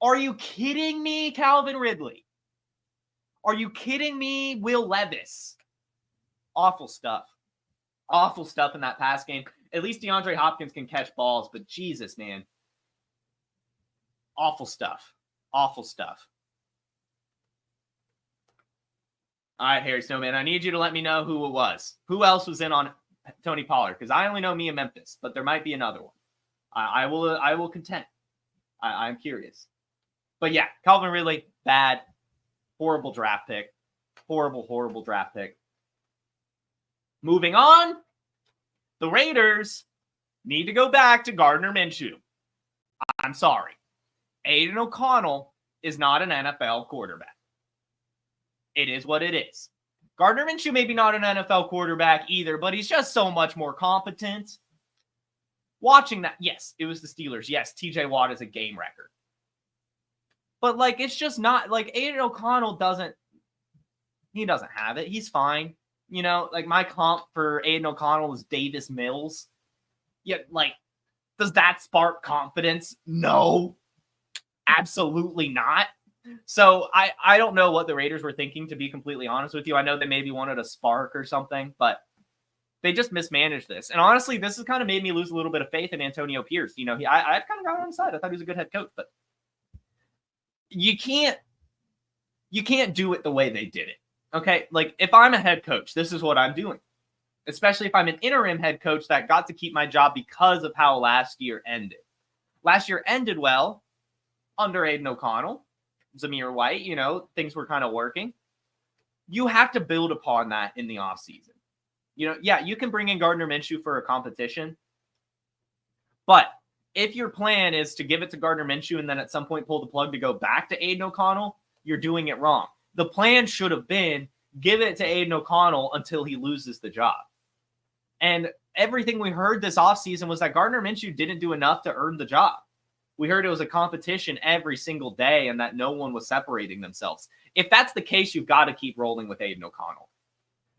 Are you kidding me, Calvin Ridley? Are you kidding me, Will Levis? Awful stuff. Awful stuff in that pass game. At least DeAndre Hopkins can catch balls, but Jesus, man. Awful stuff. Awful stuff. All right, Harry Snowman, I need you to let me know who it was. Who else was in on Tony Pollard? Because I only know me and Memphis, but there might be another one. I will contend. I'm curious. But yeah, Calvin Ridley, bad. Horrible draft pick. Horrible draft pick. Moving on, the Raiders need to go back to Gardner Minshew. I'm sorry. Aiden O'Connell is not an NFL quarterback. It is what it is. Gardner Minshew maybe not an NFL quarterback either, but he's just so much more competent. Watching that, yes, it was the Steelers. Yes, TJ Watt is a game record. But, like, it's just not, like, Aiden O'Connell doesn't have it. He's fine. You know, like, my comp for Aiden O'Connell is Davis Mills. Yet, like, does that spark confidence? No. Absolutely not. So I don't know what the Raiders were thinking, to be completely honest with you. I know they maybe wanted a spark or something, but they just mismanaged this. And honestly, this has kind of made me lose a little bit of faith in Antonio Pierce. You know, I kind of got on his side. I thought he was a good head coach, but you can't do it the way they did it. Okay? Like, if I'm a head coach, this is what I'm doing. Especially if I'm an interim head coach that got to keep my job because of how last year ended. Last year ended well under Aiden O'Connell. Zamir White, you know, things were kind of working. You have to build upon that in the offseason. You know, yeah, you can bring in Gardner Minshew for a competition. But if your plan is to give it to Gardner Minshew and then at some point pull the plug to go back to Aiden O'Connell, you're doing it wrong. The plan should have been give it to Aiden O'Connell until he loses the job. And everything we heard this offseason was that Gardner Minshew didn't do enough to earn the job. We heard it was a competition every single day and that no one was separating themselves. If that's the case, you've got to keep rolling with Aiden O'Connell.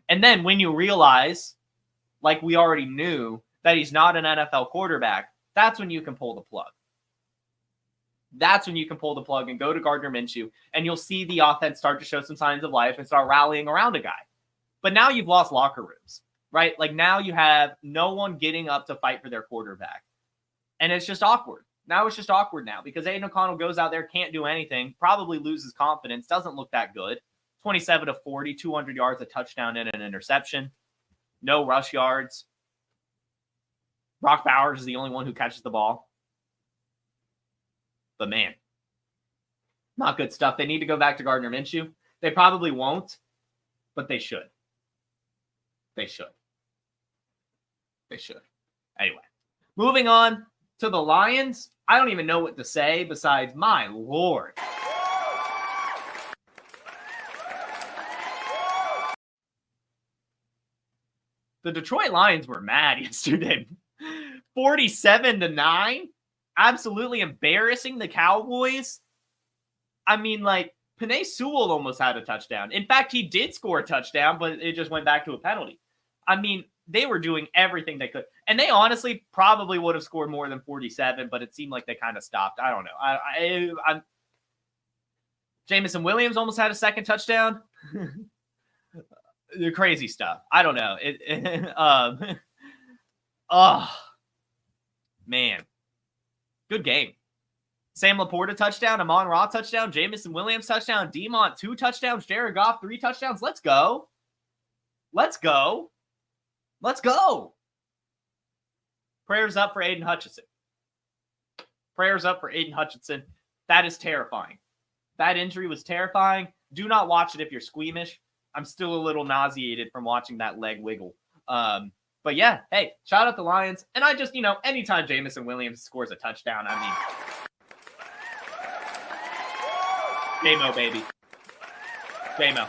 And then when you realize, like we already knew, that he's not an NFL quarterback, that's when you can pull the plug. That's when you can pull the plug and go to Gardner Minshew, and you'll see the offense start to show some signs of life and start rallying around a guy. But now you've lost locker rooms, right? Like now you have no one getting up to fight for their quarterback. And it's just awkward. Now it's just awkward now because Aiden O'Connell goes out there, can't do anything, probably loses confidence, doesn't look that good. 27 of 40, 200 yards, a touchdown and an interception. No rush yards. Brock Bowers is the only one who catches the ball. But man, not good stuff. They need to go back to Gardner Minshew. They probably won't, but they should. They should. They should. Anyway, moving on to the Lions. I don't even know what to say besides, my Lord. The Detroit Lions were mad yesterday. 47-9. Absolutely embarrassing the Cowboys. I mean, like, Penei Sewell almost had a touchdown. In fact, he did score a touchdown, but it just went back to a penalty. I mean, they were doing everything they could. And they honestly probably would have scored more than 47, but it seemed like they kind of stopped. I don't know. Jameson Williams almost had a second touchdown. The crazy stuff. I don't know. Man. Good game. Sam Laporta touchdown, Amon-Ra touchdown, Jameson Williams touchdown, Demont 2 touchdowns, Jared Goff 3 touchdowns. Let's go. Let's go. Let's go. Prayers up for Aiden Hutchinson. Prayers up for Aiden Hutchinson. That is terrifying. That injury was terrifying. Do not watch it if you're squeamish. I'm still a little nauseated from watching that leg wiggle. But yeah, hey, shout out the Lions. And I just, anytime Jameson Williams scores a touchdown, I mean, J-Mo, baby. J-Mo.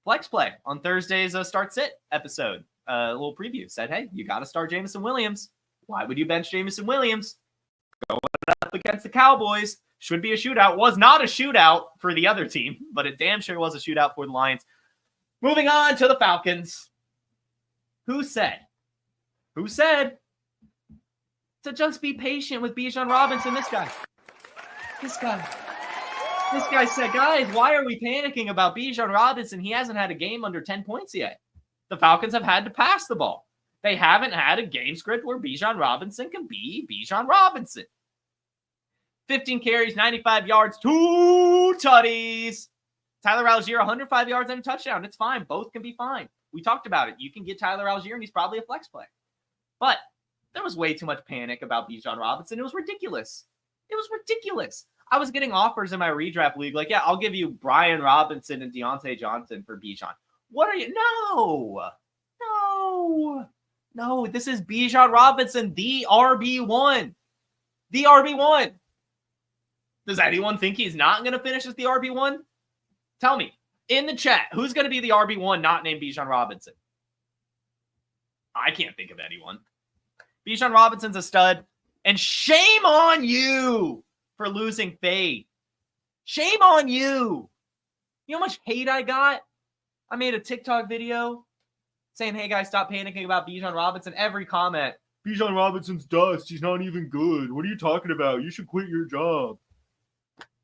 Flex play on Thursday's Start Sit episode. A little preview said, hey, you got to start Jameson Williams. Why would you bench Jameson Williams? Going up against the Cowboys. Should be a shootout. Was not a shootout for the other team, but it damn sure was a shootout for the Lions. Moving on to the Falcons. Who said to just be patient with Bijan Robinson? This guy said, guys, why are we panicking about Bijan Robinson? He hasn't had a game under 10 points yet. The Falcons have had to pass the ball. They haven't had a game script where Bijan Robinson can be Bijan Robinson. 15 carries, 95 yards, 2 tutties. Tyler Algier, 105 yards and a touchdown. It's fine. Both can be fine. We talked about it. You can get Tyler Algier, and he's probably a flex play. But there was way too much panic about Bijan Robinson. It was ridiculous. I was getting offers in my redraft league. Like, yeah, I'll give you Brian Robinson and Deontay Johnson for Bijan. What are you? No. This is Bijan Robinson, the RB1. The RB1. Does anyone think he's not going to finish as the RB1? Tell me in the chat, who's going to be the RB1 not named Bijan Robinson? I can't think of anyone. Bijan Robinson's a stud. And shame on you for losing faith. Shame on you. You know how much hate I got? I made a TikTok video saying, hey guys, stop panicking about Bijan Robinson. Every comment, Bijan Robinson's dust. He's not even good. What are you talking about? You should quit your job.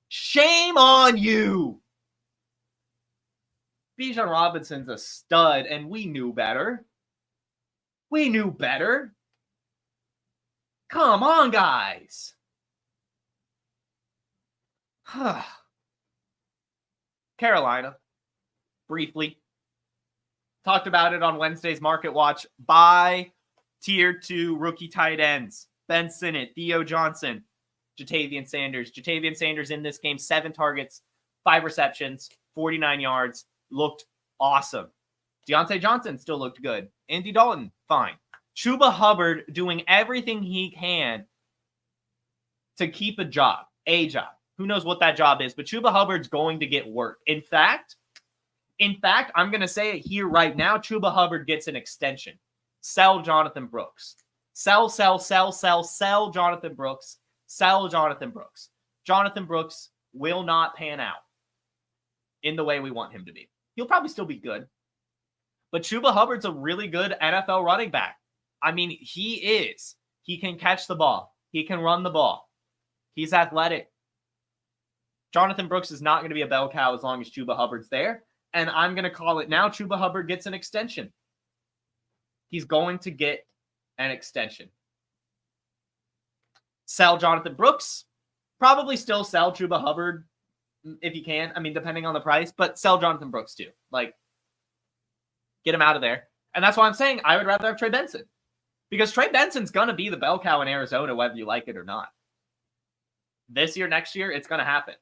Shame on you. Bijan Robinson's a stud, and we knew better. Come on, guys. Carolina, briefly. Talked about it on Wednesday's Market Watch. Buy tier 2 rookie tight ends. Ben Sinnott, Theo Johnson, Jatavian Sanders. Jatavian Sanders in this game, 7 targets, 5 receptions, 49 yards. Looked awesome. Deontay Johnson still looked good. Andy Dalton, fine. Chuba Hubbard doing everything he can to keep a job. Who knows what that job is, but Chuba Hubbard's going to get work. In fact, I'm going to say it here right now. Chuba Hubbard gets an extension. Sell Jonathan Brooks. Sell Jonathan Brooks. Sell Jonathan Brooks. Jonathan Brooks will not pan out in the way we want him to be. He'll probably still be good. But Chuba Hubbard's a really good NFL running back. I mean, he is. He can catch the ball. He can run the ball. He's athletic. Jonathan Brooks is not going to be a bell cow as long as Chuba Hubbard's there. And I'm going to call it now. Chuba Hubbard gets an extension. He's going to get an extension. Sell Jonathan Brooks. Probably still sell Chuba Hubbard if you can. I mean, depending on the price. But sell Jonathan Brooks too. Like, get him out of there. And that's why I'm saying I would rather have Trey Benson. Because Trey Benson's going to be the bell cow in Arizona whether you like it or not. This year, next year, it's going to happen.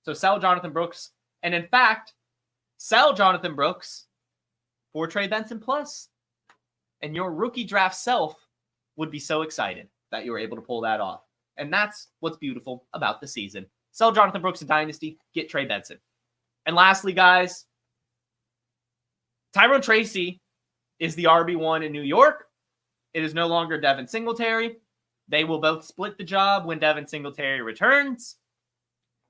So sell Jonathan Brooks. And in fact, sell Jonathan Brooks for Trey Benson plus. And your rookie draft self would be so excited that you were able to pull that off. And that's what's beautiful about the season. Sell Jonathan Brooks in Dynasty, get Trey Benson. And lastly, guys, Tyrone Tracy is the RB1 in New York. It is no longer Devin Singletary. They will both split the job when Devin Singletary returns.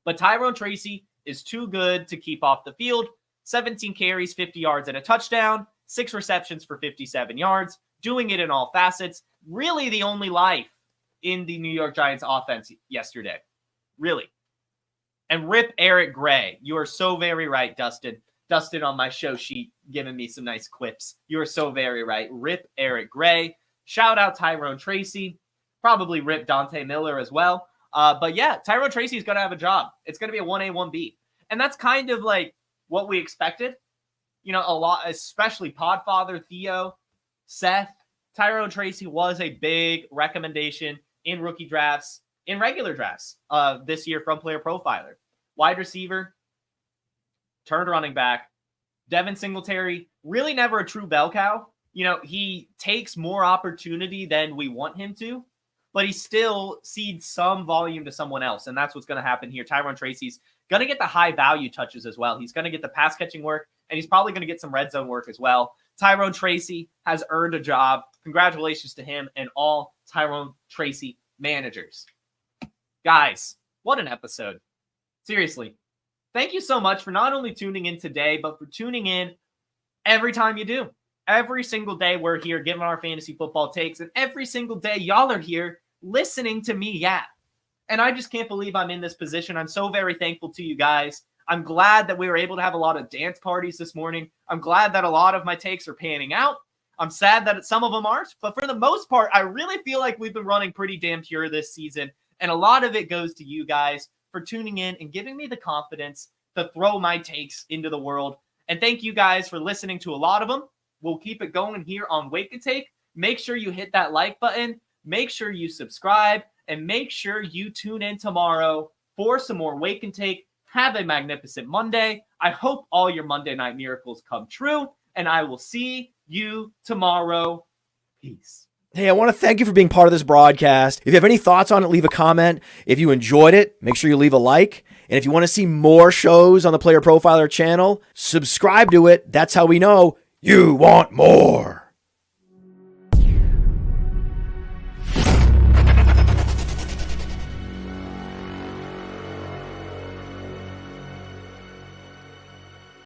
But Tyrone Tracy is too good to keep off the field. 17 carries, 50 yards, and a touchdown. 6 receptions for 57 yards. Doing it in all facets. Really the only life in the New York Giants offense yesterday. Really. And rip Eric Gray. You are so very right, Dustin. Dustin on my show sheet giving me some nice quips. You are so very right. Rip Eric Gray. Shout out Tyrone Tracy. Probably rip Dante Miller as well. But yeah, Tyrone Tracy is going to have a job. It's going to be a 1A, 1B. And that's kind of like what we expected. You know, a lot, especially Podfather, Theo, Seth. Tyrone Tracy was a big recommendation in rookie drafts, in regular drafts this year from Player Profiler. Wide receiver, turned running back. Devin Singletary, really never a true bell cow. You know, he takes more opportunity than we want him to, but he still cedes some volume to someone else, and that's what's going to happen here. Tyrone Tracy's going to get the high-value touches as well. He's going to get the pass-catching work, and he's probably going to get some red zone work as well. Tyrone Tracy has earned a job. Congratulations to him and all Tyrone Tracy managers. Guys, what an episode. Seriously, thank you so much for not only tuning in today, but for tuning in every time you do. Every single day we're here giving our fantasy football takes, and every single day y'all are here listening to me yap. And I just can't believe I'm in this position. I'm so very thankful to you guys. I'm glad that we were able to have a lot of dance parties this morning. I'm glad that a lot of my takes are panning out. I'm sad that some of them aren't, but for the most part, I really feel like we've been running pretty damn pure this season. And a lot of it goes to you guys for tuning in and giving me the confidence to throw my takes into the world. And thank you guys for listening to a lot of them. We'll keep it going here on Wake and Take. Make sure you hit that like button. Make sure you subscribe. And make sure you tune in tomorrow for some more Wake and Take. Have a magnificent Monday. I hope all your Monday night miracles come true. And I will see you tomorrow. Peace. Hey, I want to thank you for being part of this broadcast. If you have any thoughts on it, leave a comment. If you enjoyed it, make sure you leave a like. And if you want to see more shows on the Player Profiler channel, subscribe to it. That's how we know you want more.